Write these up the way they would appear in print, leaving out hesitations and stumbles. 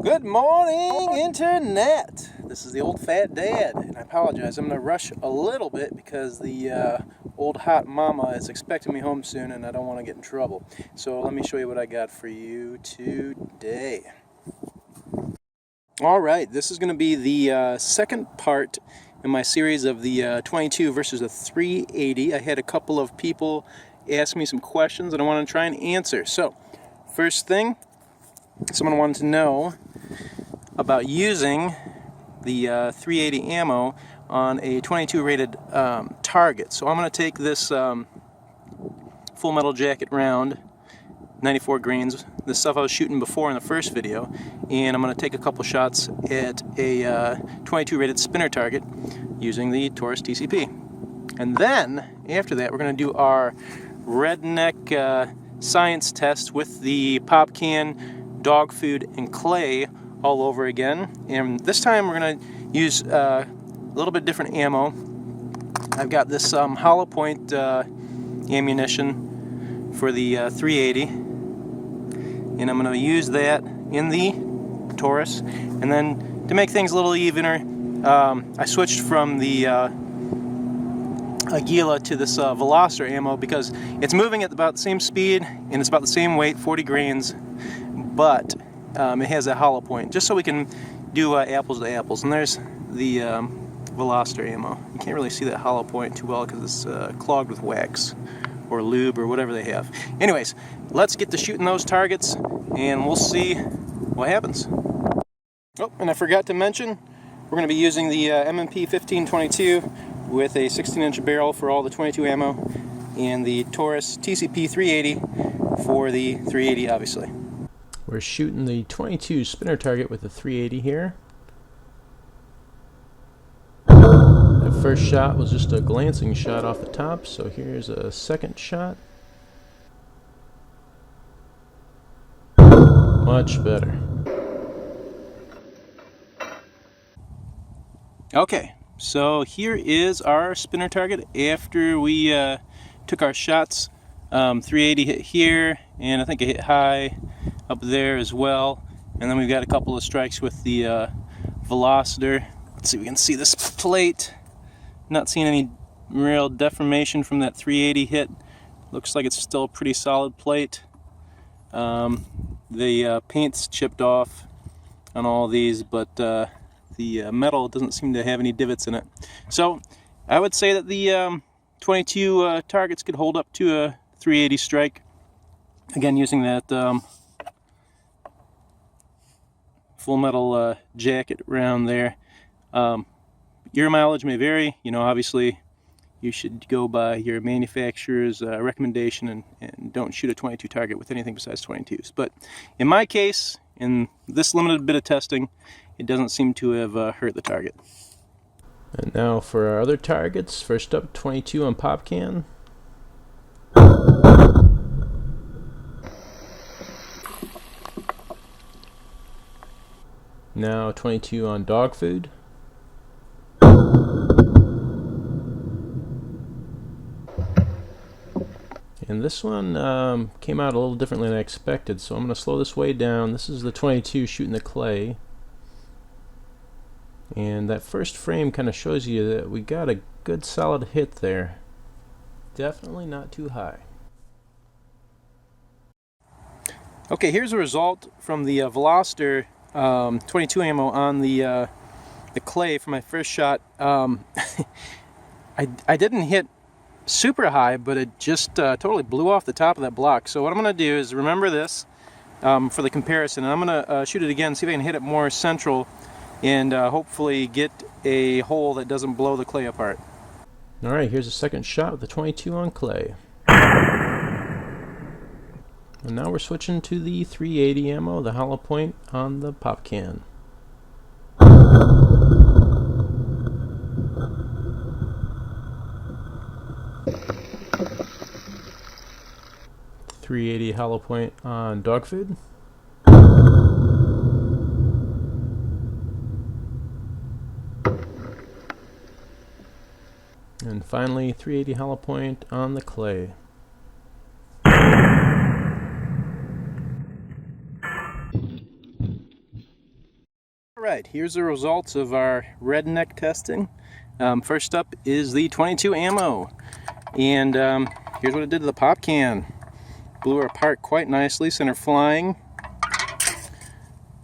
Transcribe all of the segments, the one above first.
Good morning, Internet! This is the old fat dad, and I apologize. I'm going to rush a little bit because the old hot mama is expecting me home soon and I don't want to get in trouble. So let me show you what I got for you today. Alright, this is going to be the second part in my series of the 22 versus the 380. I had a couple of people ask me some questions and I want to try and answer. So, first thing, someone wanted to know about using the 380 ammo on a 22 rated target. So I'm going to take this full metal jacket round, 94 grains, the stuff I was shooting before in the first video, and I'm going to take a couple shots at a 22 rated spinner target using the Taurus TCP. And then after that we're going to do our Redneck science test with the pop can, dog food, and clay all over again. And this time we're going to use a little bit different ammo. I've got this hollow point ammunition for the 380, and I'm going to use that in the Taurus. And then to make things a little evener, I switched from the Aguila to this Veloster ammo because it's moving at about the same speed and it's about the same weight, 40 grains, but it has a hollow point, just so we can do apples to apples. And there's the Veloster ammo. You can't really see that hollow point too well because it's clogged with wax or lube or whatever they have. Anyways, let's get to shooting those targets and we'll see what happens. Oh, and I forgot to mention, we're going to be using the M&P 1522 with a 16-inch barrel for all the 22 ammo and the Taurus TCP 380 for the 380, obviously. We're shooting the 22 spinner target with the 380 here. That first shot was just a glancing shot off the top, so here's a second shot. Much better. Okay, so here is our spinner target after we took our shots. 380 hit here, and I think it hit high up there as well. And then we've got a couple of strikes with the Veloster. Let's see if we can see this plate. Not seeing any real deformation from that 380 hit. Looks like it's still a pretty solid plate. The paint's chipped off on all these, but the metal doesn't seem to have any divots in it. So I would say that the 22 targets could hold up to a 380 strike. Again, using that full metal jacket around there. Your mileage may vary. You know, obviously you should go by your manufacturer's recommendation and don't shoot a 22 target with anything besides 22s. But in my case, in this limited bit of testing, it doesn't seem to have hurt the target. And now for our other targets. First up, 22 on pop can. Now 22 on dog food. And this one came out a little differently than I expected, so I'm going to slow this way down. This is the 22 shooting the clay. And that first frame kind of shows you that we got a good solid hit there. Definitely not too high. Okay, here's a result from the Veloster 22 ammo on the clay for my first shot. I didn't hit super high, but it just totally blew off the top of that block. So what I'm going to do is remember this for the comparison, and I'm going to shoot it again, see if I can hit it more central, and hopefully get a hole that doesn't blow the clay apart. Alright, here's a second shot with the 22 on clay. And now we're switching to the 380 ammo, the hollow point on the pop can. .380 hollow point on dog food. And finally, 380 hollow point on the clay. Alright, here's the results of our Redneck testing. First up is the 22 ammo. And here's what it did to the pop can. Blew her apart quite nicely, sent her flying.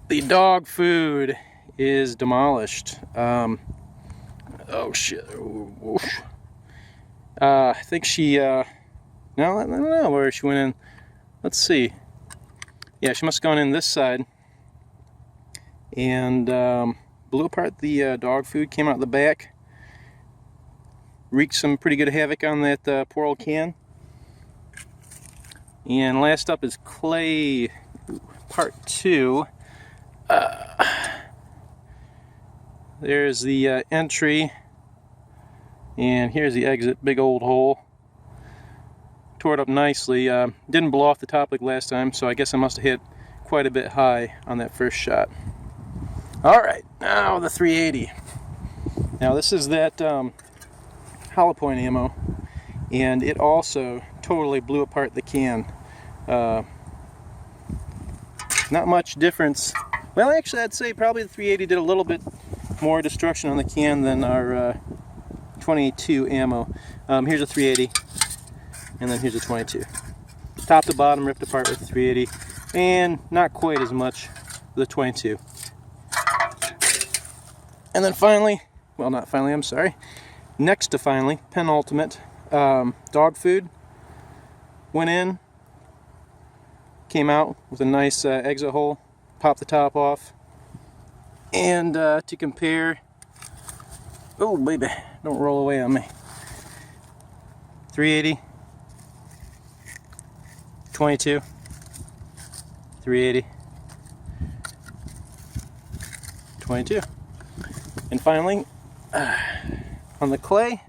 The dog food is demolished. Oh shit. I think she, no, I don't know where she went in. Let's see. Yeah, she must have gone in this side. And blew apart the dog food, came out the back. Wreaked some pretty good havoc on that poor old can. And last up is clay part 2. There's the entry, and here's the exit. Big old hole. Tore it up nicely. Didn't blow off the top like last time, so I guess I must have hit quite a bit high on that first shot. Alright, now the 380. Now this is that hollow point ammo, and it also totally blew apart the can. Not much difference. Well, actually I'd say probably the 380 did a little bit more destruction on the can than our 22 ammo. Here's a 380, and then here's a 22. Top to bottom ripped apart with the 380, and not quite as much with the 22. And then finally, well, not finally, I'm sorry, next to finally, penultimate, dog food went in, came out with a nice exit hole, popped the top off, and to compare, oh baby, don't roll away on me, 380, 22, 380, 22. And finally, on the clay,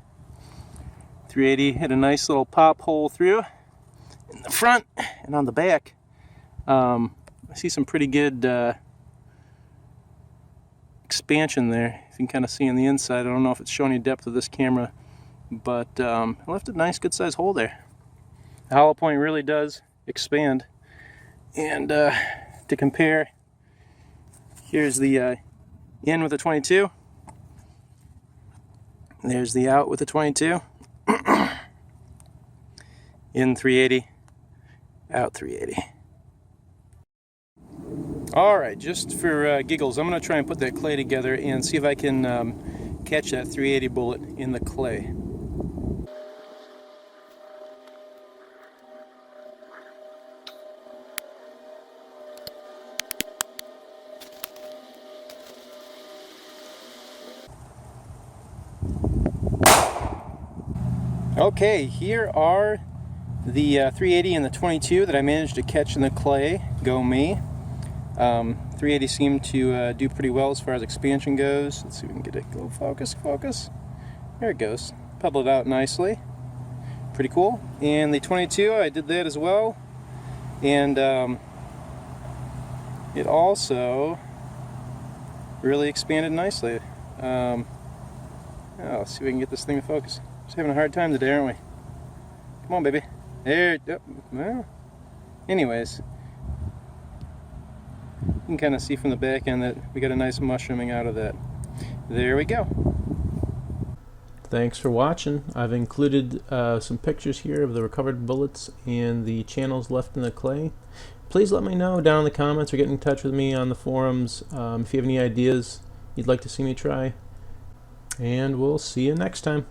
380 hit a nice little pop hole through in the front, and on the back, I see some pretty good expansion there. You can kind of see on the inside. I don't know if it's showing you depth of this camera, but it left a nice good sized hole there. The hollow point really does expand. And to compare, here's the in with the 22. There's the out with the 22. In 380, out 380. Alright, just for giggles, I'm going to try and put that clay together and see if I can catch that 380 bullet in the clay. Okay, here are the 380 and the 22 that I managed to catch in the clay. Go me. 380 seemed to do pretty well as far as expansion goes. Let's see if we can get it. Go focus. There it goes. Pebbled out nicely. Pretty cool. And the 22, I did that as well. And it also really expanded nicely. Let's see if we can get this thing to focus. Just having a hard time today, aren't we? Come on, baby. There. Well, anyways, you can kind of see from the back end that we got a nice mushrooming out of that. There we go. Thanks for watching. I've included some pictures here of the recovered bullets and the channels left in the clay. Please let me know down in the comments or get in touch with me on the forums if you have any ideas you'd like to see me try. And we'll see you next time.